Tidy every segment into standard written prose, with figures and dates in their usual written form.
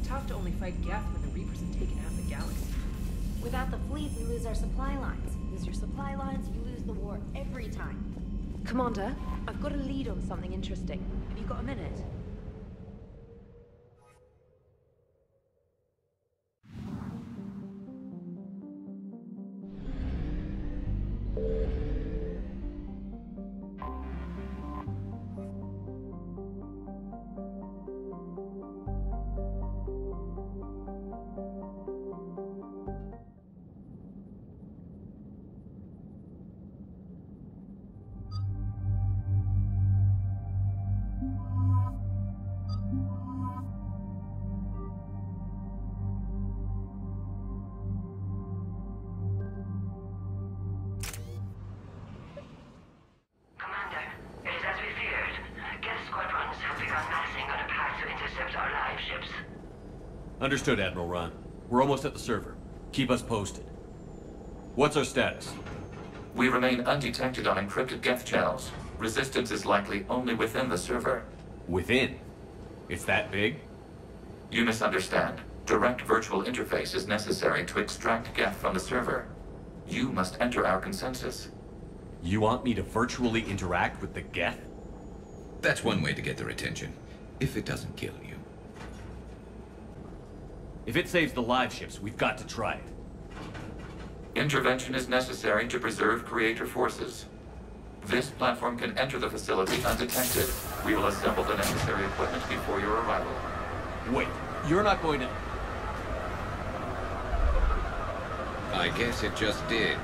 tough to only fight geth when the Reapers have taken half the galaxy. Without the fleet, we lose our supply lines. Lose your supply lines, you lose the war every time. Commander, I've got a lead on something interesting. Have you got a minute? Understood, Admiral Ron. We're almost at the server. Keep us posted. What's our status? We remain undetected on encrypted geth channels. Resistance is likely only within the server. Within? It's that big? You misunderstand. Direct virtual interface is necessary to extract geth from the server. You must enter our consensus. You want me to virtually interact with the geth? That's one way to get their attention, if it doesn't kill you. If it saves the live ships, we've got to try it. Intervention is necessary to preserve creator forces. This platform can enter the facility undetected. We will assemble the necessary equipment before your arrival. Wait, you're not going to... I guess it just did.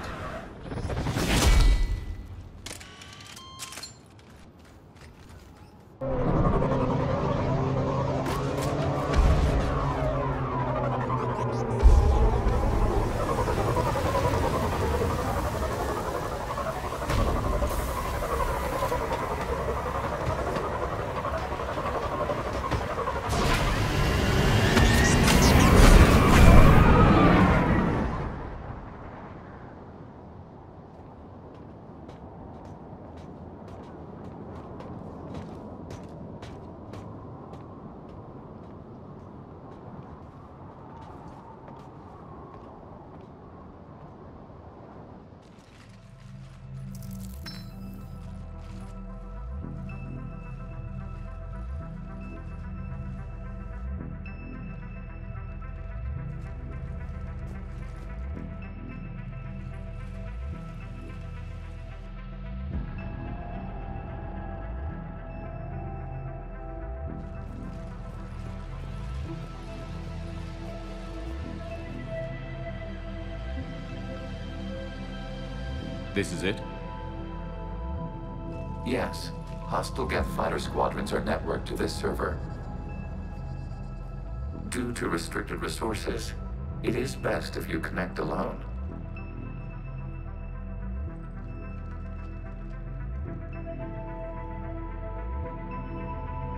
This is it? Yes. Hostile geth fighter squadrons are networked to this server. Due to restricted resources, it is best if you connect alone.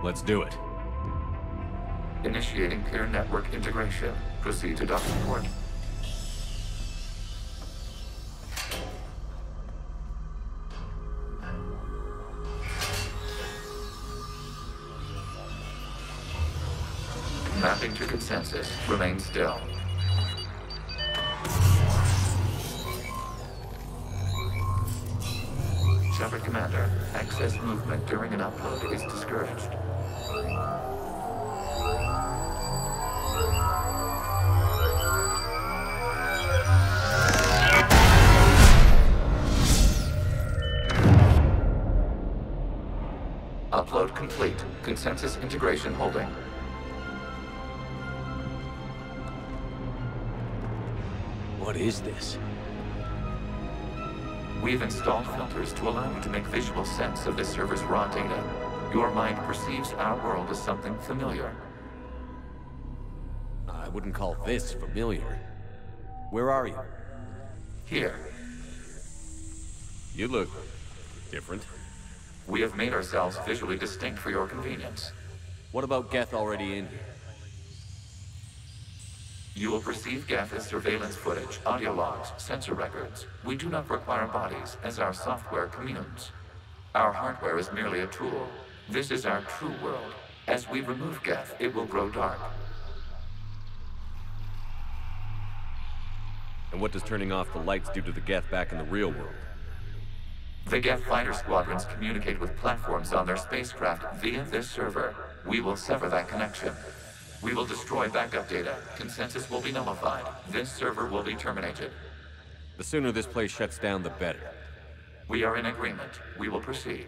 Let's do it. Initiating peer network integration. Proceed to docking port. Mapping to consensus. Remain still. Shepard Commander, access movement during an upload is discouraged. Upload complete. Consensus integration holding. What is this? We've installed filters to allow you to make visual sense of this server's raw data. Your mind perceives our world as something familiar. I wouldn't call this familiar. Where are you? Here, You look... different. we have made ourselves visually distinct for your convenience. What about Geth already in here? You will perceive geth as surveillance footage, audio logs, sensor records. We do not require bodies, as our software communes. Our hardware is merely a tool. This is our true world. As we remove geth, it will grow dark. And what does turning off the lights do to the geth back in the real world? The Geth fighter squadrons communicate with platforms on their spacecraft via this server. We will sever that connection. We will destroy backup data. Consensus will be nullified. This server will be terminated. The sooner this place shuts down, the better. We are in agreement. We will proceed.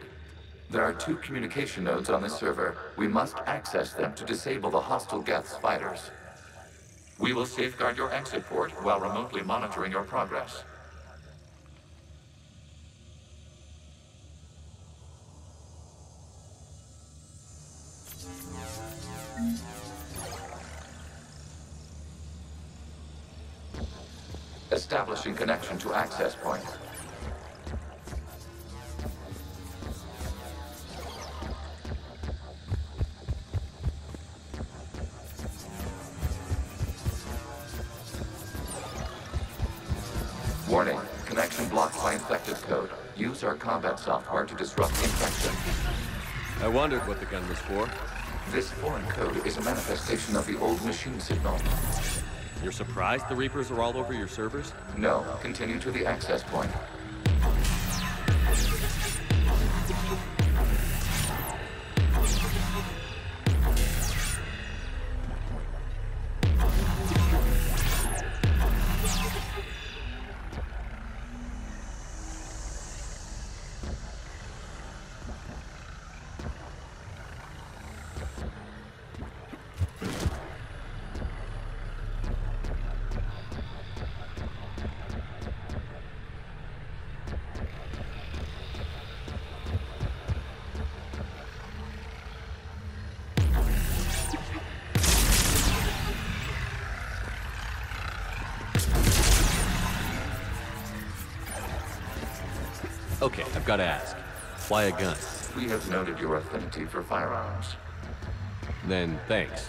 There are 2 communication nodes on this server. We must access them to disable the hostile Geth's fighters. We will safeguard your exit port while remotely monitoring your progress. Establishing connection to access point. Warning, connection blocked by infected code. Use our combat software to disrupt the infection. I wondered what the gun was for. This foreign code is a manifestation of the old machine signal. You're surprised the Reapers are all over your servers? No, continue to the access point. Okay, I've got to ask. Why a gun? We have noted your affinity for firearms. Then, thanks.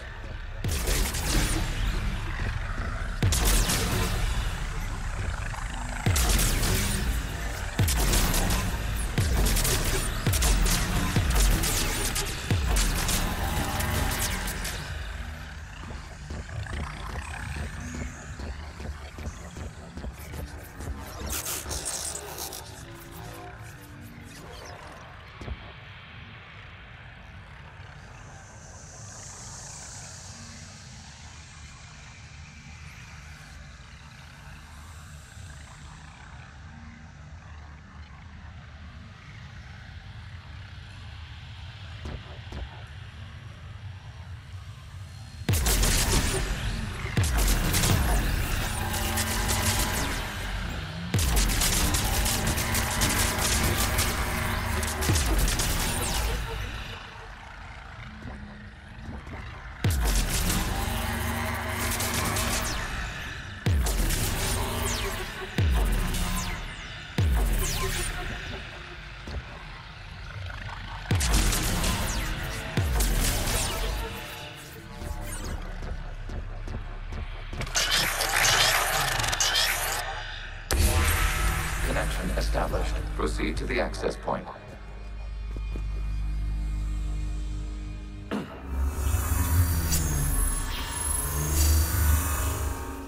Established. Proceed to the access point.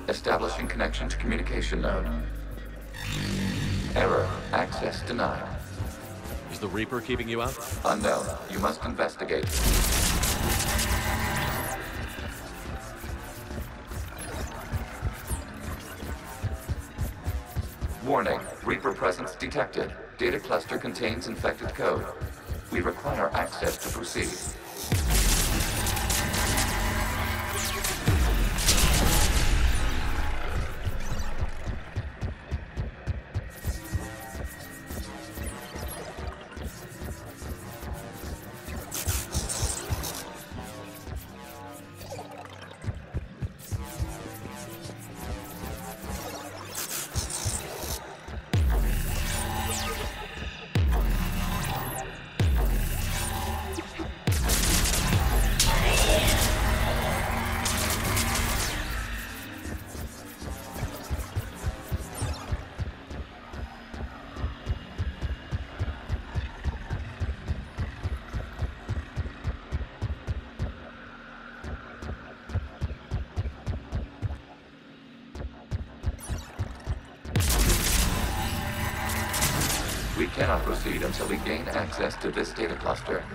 Establishing connection to communication node. Error. Access denied. Is the Reaper keeping you out? Unknown. You must investigate. Warning. Reaper presence detected. Data cluster contains infected code. We require access to proceed. We cannot proceed until we gain access to this data cluster.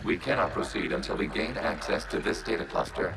We cannot proceed until we gain access to this data cluster.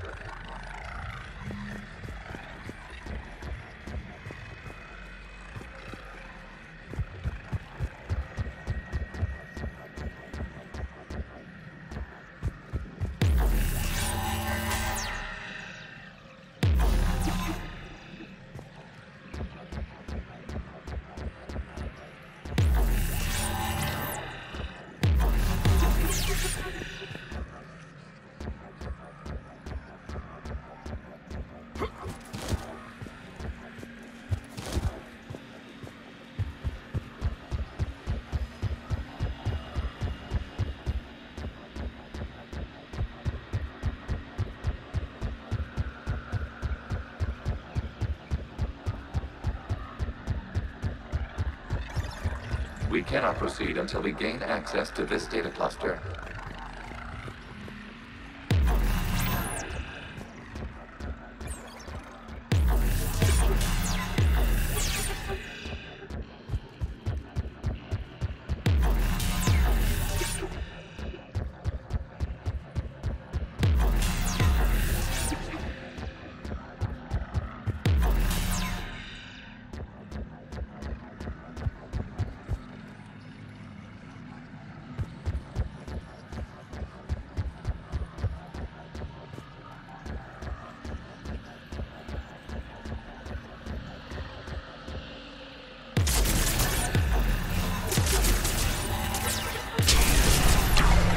We cannot proceed until we gain access to this data cluster.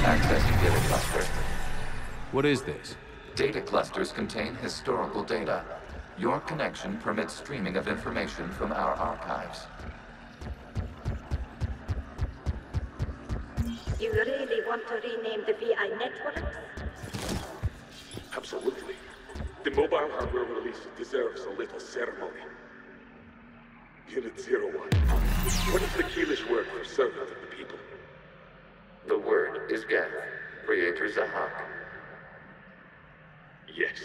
Accessing data cluster. What is this? Data clusters contain historical data. Your connection permits streaming of information from our archives. You really want to rename the VI networks? Absolutely. The mobile hardware release deserves a little ceremony. Unit 01. What is the Keelish word for servant of the people? The word is geth, creator Zahak. Yes.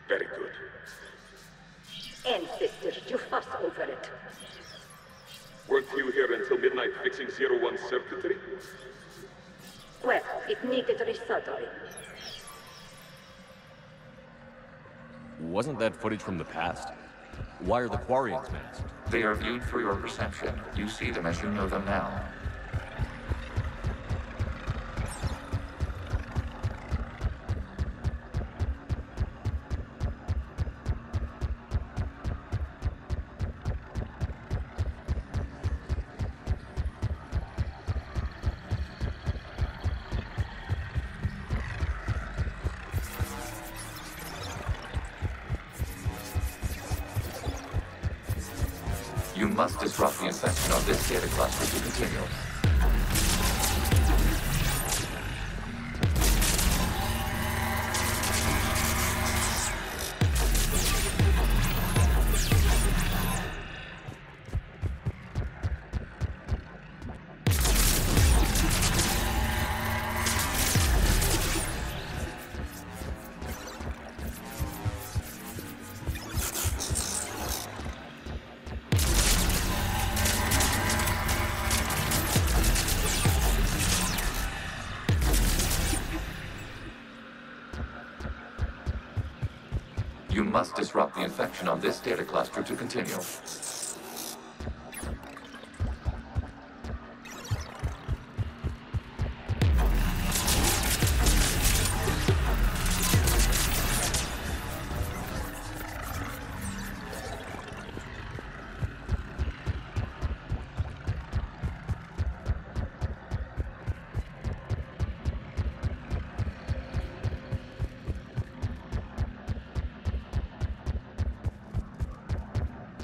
Very good. Ancestors, you fuss over it. Weren't you here until midnight fixing 01's circuitry? Well, it needed resoldering. Wasn't that footage from the past? Why are the Quarians masked? They are viewed through your perception. You see them as you know them now. must disrupt the infection of this data cluster to continue. You must disrupt the infection of this data cluster to continue.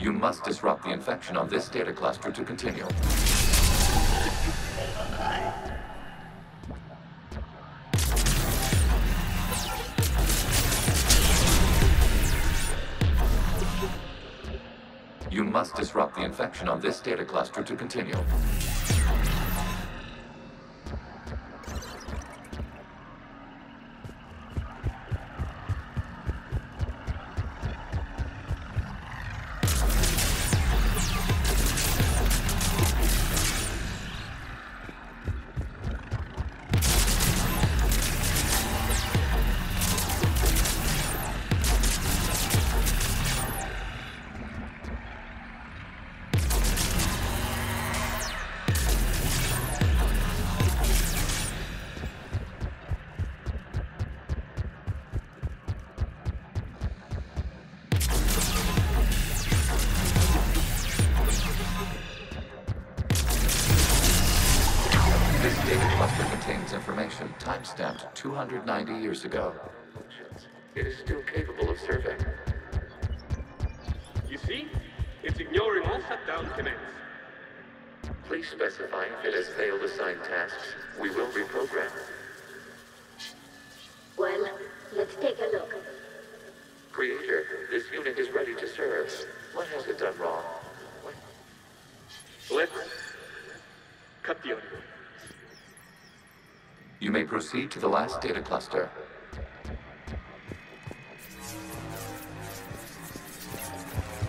You must disrupt the infection of this data cluster to continue. You must disrupt the infection of this data cluster to continue. This data cluster contains information time-stamped 290 years ago. It is still capable of survey. You see? It's ignoring all shutdown commands. Please specify if it has failed assigned tasks. We will reprogram. Well, let's take a look. Creator, this unit is ready to serve. What has it done wrong? Let's cut the audio. You may proceed to the last data cluster.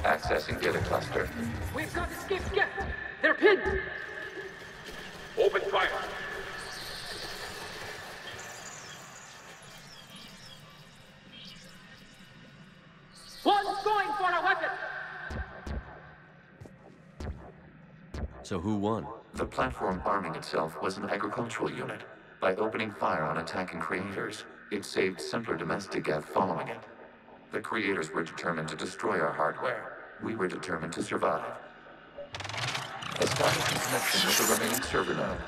Accessing data cluster. We've got escaped geth. They're pinned. Open fire. One's going for a weapon. So who won? The platform arming itself was an agricultural unit. By opening fire on attacking creators, it saved simpler domestic geth following it. The creators were determined to destroy our hardware. We were determined to survive. Establishing connection with the remaining server node.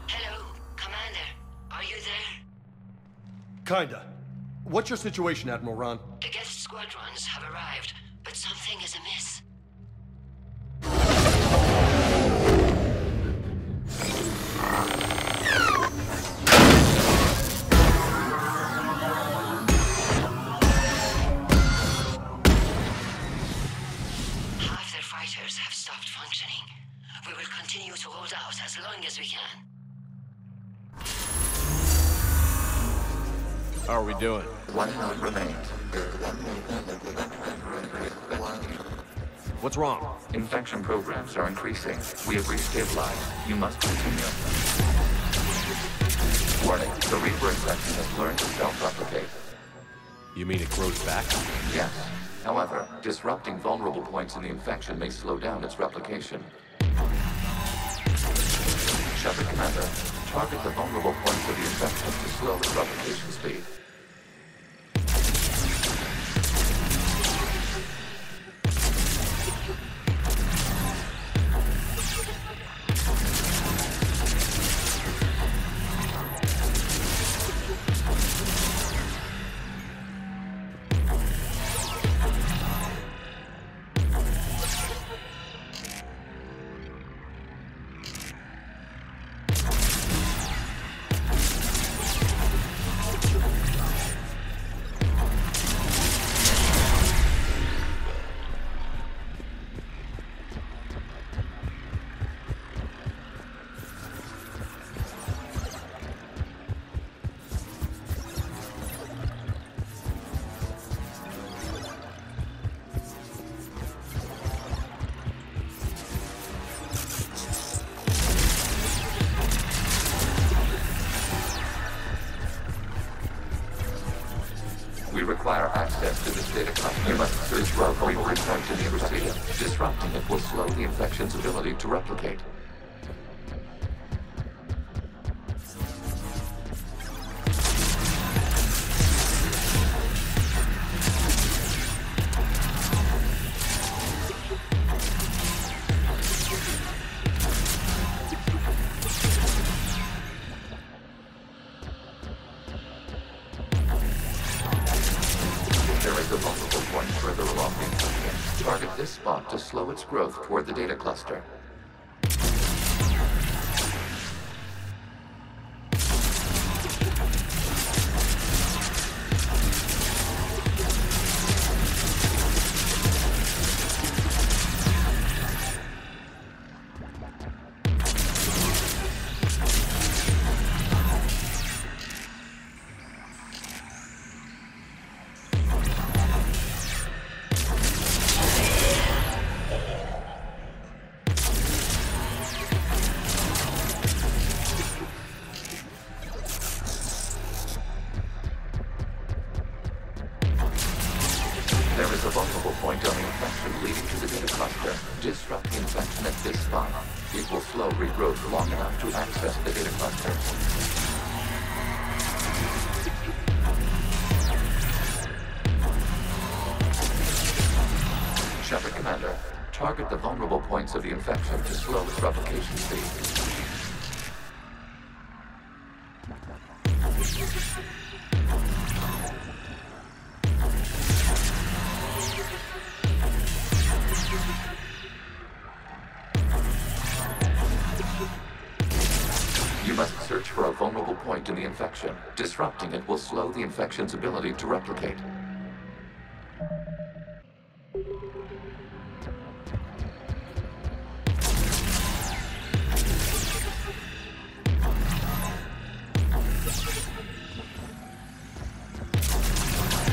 Hello, Commander. Are you there? Kinda. What's your situation, Admiral Ron? The geth squadrons have arrived, but something is amiss. Half their fighters have stopped functioning. We will continue to hold out as long as we can. How are we doing? One node remains. What's wrong? Infection programs are increasing. We have restabilized. You must continue. Warning, the Reaper infection has learned to self-replicate. You mean it grows back? Yes. However, disrupting vulnerable points in the infection may slow down its replication. Shepard Commander, target the vulnerable points of the infection to slow its replication speed. data cluster. You must search for a vulnerable point in the infection. Disrupting it will slow the infection's ability to replicate. To slow its growth toward the data cluster. There is a vulnerable point on the infection leading to the data cluster. Disrupt the infection at this spot. It will slow regrowth long enough to access the data cluster. Shepard Commander, target the vulnerable points of the infection to slow its replication speed. You must search for a vulnerable point in the infection. Disrupting it will slow the infection's ability to replicate.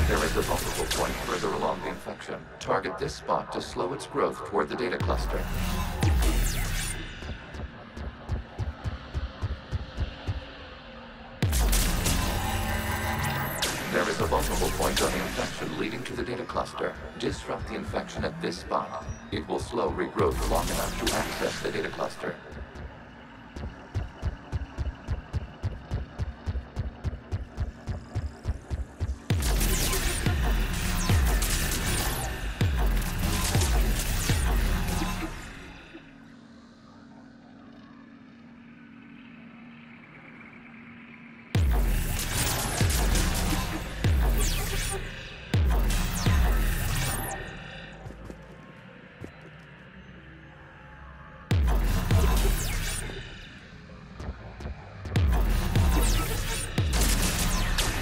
There is a vulnerable point further along the infection. Target this spot to slow its growth toward the data cluster. There is a vulnerable point on the infection leading to the data cluster. Disrupt the infection at this spot. It will slow regrowth long enough to access the data cluster.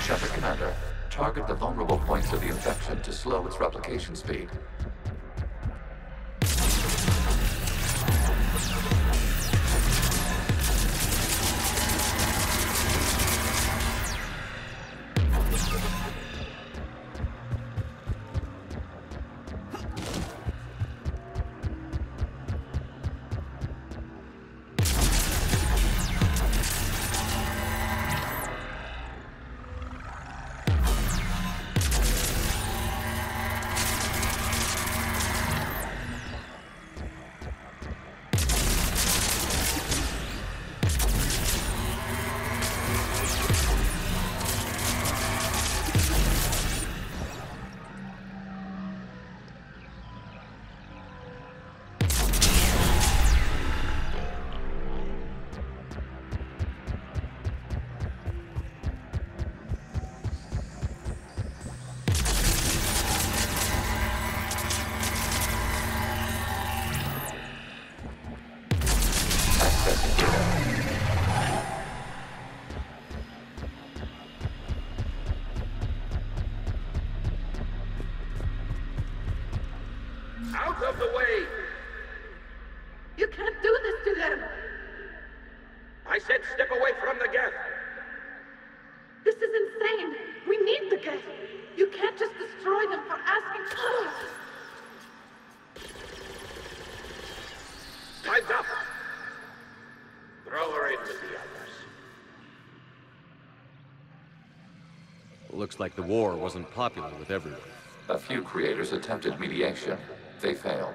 Shepard Commander, target the vulnerable points of the infection to slow its replication speed. Out of the way! You can't do this to them! I said step away from the geth! This is insane! We need the geth! You can't just destroy them for asking for us! Time's up! Throw her in with the others. Looks like the war wasn't popular with everyone. A few creators attempted mediation. They failed.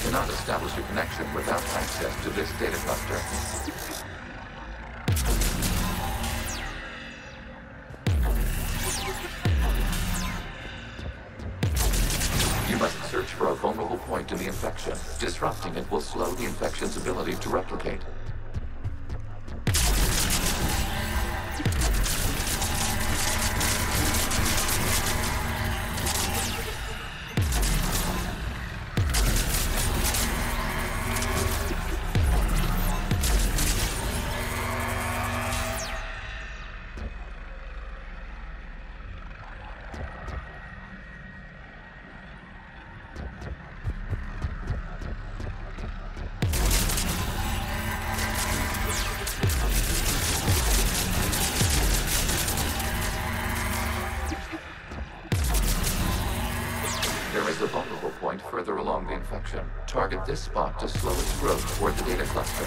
Cannot establish a connection without access to this data cluster. You must search for a vulnerable point in the infection. Disrupting it will slow the infection's ability to replicate. A vulnerable point further along the infection. Target this spot to slow its growth toward the data cluster.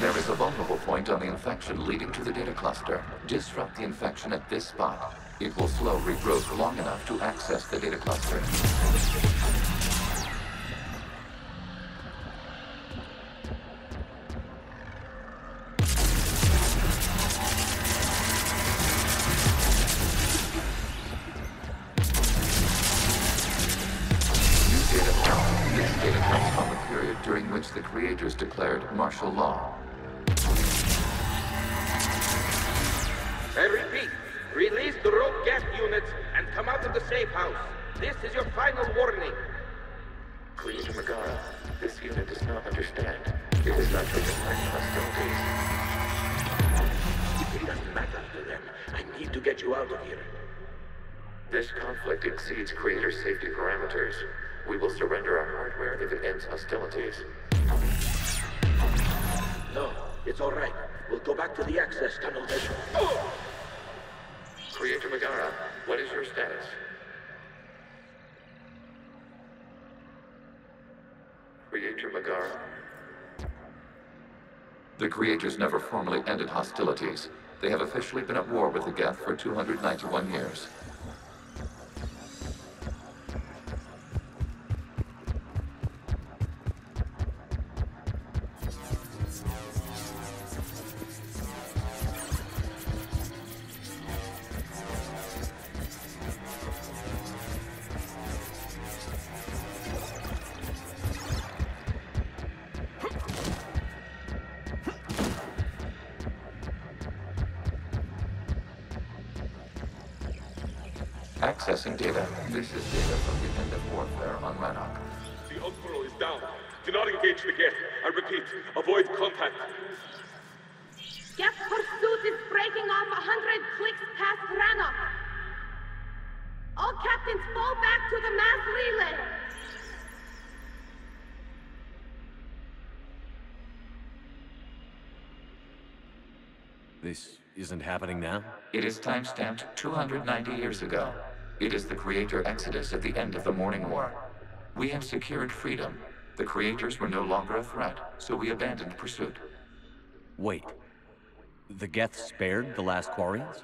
There is a vulnerable point on the infection leading to the data cluster. Disrupt the infection at this spot. It will slow regrowth long enough to access the data cluster. This data comes from a period during which the creators declared martial law. I repeat, release the rogue gas units and come out of the safe house. This is your final warning. Creator Megara, this unit does not understand. It is not taken part in hostilities. It doesn't matter to them. I need to get you out of here. This conflict exceeds Creator safety parameters. We will surrender our hardware if it ends hostilities. No, it's all right. We'll go back to the access tunnel then. Oh! Creator Megara, what is your status? Creator Megara. The Creators never formally ended hostilities. They have officially been at war with the Geth for 291 years. Accessing data. This is data from the end of warfare on Rannoch. The Umbro is down. Do not engage the geth. I repeat, avoid contact. Geth pursuit is breaking off 100 clicks past Rannoch. All captains fall back to the mass relay. This isn't happening now? It is timestamped 290 years ago. It is the Creator Exodus at the end of the Morning War. We had secured freedom. The Creators were no longer a threat, so we abandoned pursuit. Wait. The geth spared the last Quarians?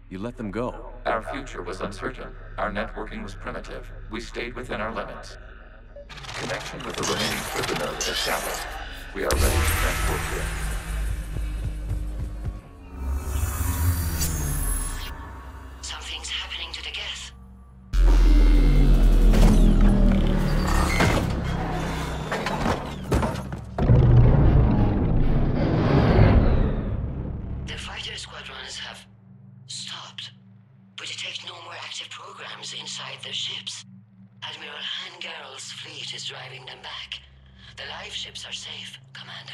You let them go. Our future was uncertain. Our networking was primitive. We stayed within our limits. Connection with the remaining server node established. We are ready to transport here. Something's happening to the geth. The fighter squadrons have stopped, but detect no more active programs inside their ships. Admiral Hangarl's fleet is driving them back. The live ships are safe, Commander.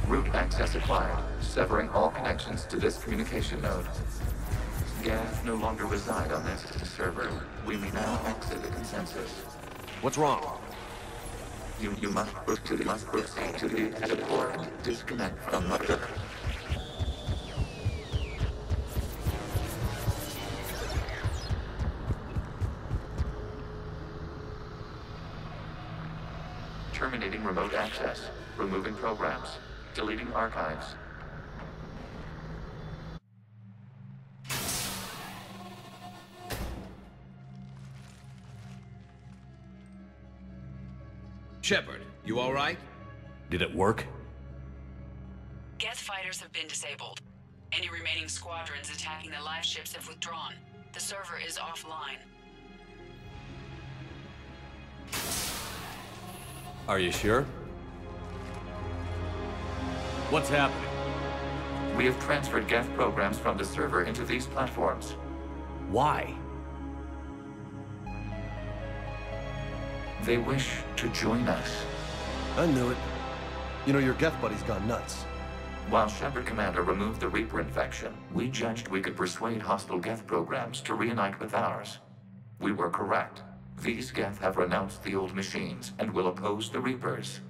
Route access acquired, severing all connections to this communication node. Geth no longer reside on this server. We may now exit the consensus. What's wrong? You must proceed to the exit port and disconnect from the... Terminating remote access. Removing programs. Deleting archives. Shepard, you all right? Did it work? Geth fighters have been disabled. Any remaining squadrons attacking the live ships have withdrawn. The server is offline. Are you sure? What's happening? We have transferred geth programs from the server into these platforms. Why? They wish to join us. I knew it. You know, your geth buddy's gone nuts. While Shepard Commander removed the Reaper infection, we judged we could persuade hostile geth programs to reunite with ours. We were correct. These geth have renounced the old machines and will oppose the Reapers.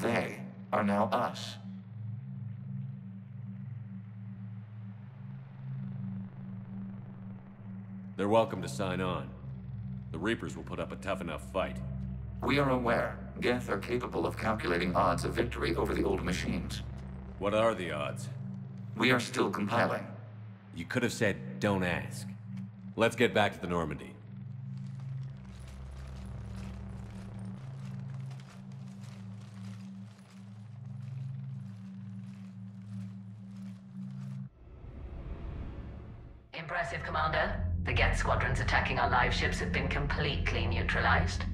They are now us. They're welcome to sign on. The Reapers will put up a tough enough fight. We are aware. Geth are capable of calculating odds of victory over the old machines. What are the odds? We are still compiling. You could have said, don't ask. Let's get back to the Normandy. Impressive, Commander. The Geth squadrons attacking our live ships have been completely neutralized.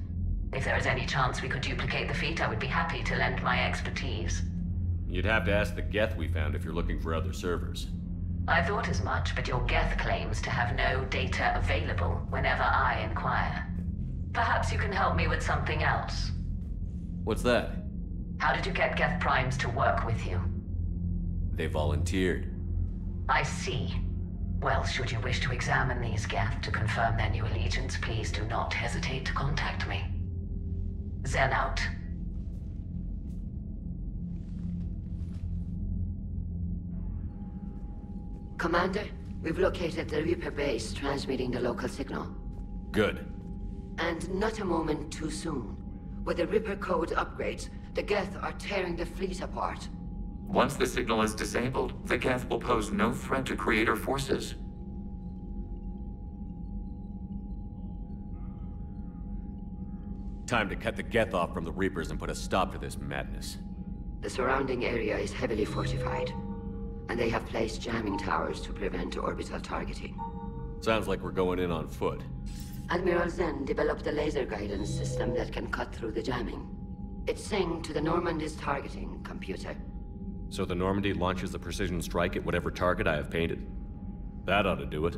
If there is any chance we could duplicate the feat, I would be happy to lend my expertise. You'd have to ask the geth we found if you're looking for other servers. I thought as much, but your geth claims to have no data available whenever I inquire. Perhaps you can help me with something else. What's that? How did you get geth primes to work with you? They volunteered. I see. Well, should you wish to examine these geth to confirm their new allegiance, please do not hesitate to contact me. Zen out. Commander, we've located the Reaper base transmitting the local signal. Good. And not a moment too soon. With the Reaper code upgrades, the geth are tearing the fleet apart. Once the signal is disabled, the geth will pose no threat to Creator forces. Time to cut the geth off from the Reapers and put a stop to this madness. The surrounding area is heavily fortified, and they have placed jamming towers to prevent orbital targeting. Sounds like we're going in on foot. Admiral Zen developed a laser guidance system that can cut through the jamming. It's synced to the Normandy's targeting computer. So the Normandy launches a precision strike at whatever target I have painted? That ought to do it.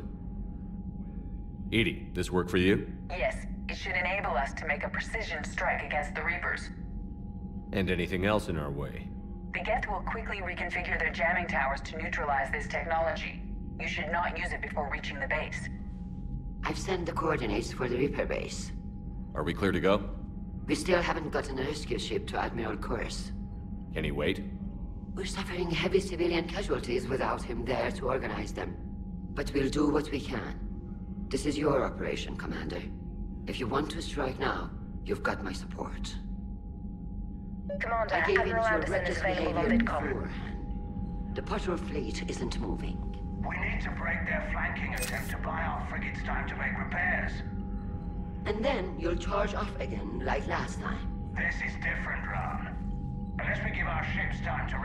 Edie, this work for you? Yes, it should enable us to make a precision strike against the Reapers. And anything else in our way? The Geth will quickly reconfigure their jamming towers to neutralize this technology. You should not use it before reaching the base. I've sent the coordinates for the Reaper base. Are we clear to go? We still haven't gotten a rescue ship to Admiral Kurz. Can he wait? We're suffering heavy civilian casualties without him there to organize them. But we'll do what we can. This is your operation, Commander. If you want to strike now, you've got my support. Commander, I gave in to Admiral your Anderson is reckless available on behavior VidCom. beforehand. The patrol fleet isn't moving. We need to break their flanking attempt to buy our frigates time to make repairs. And then you'll charge off again, like last time. This is different, Ron. Unless we give our ships time to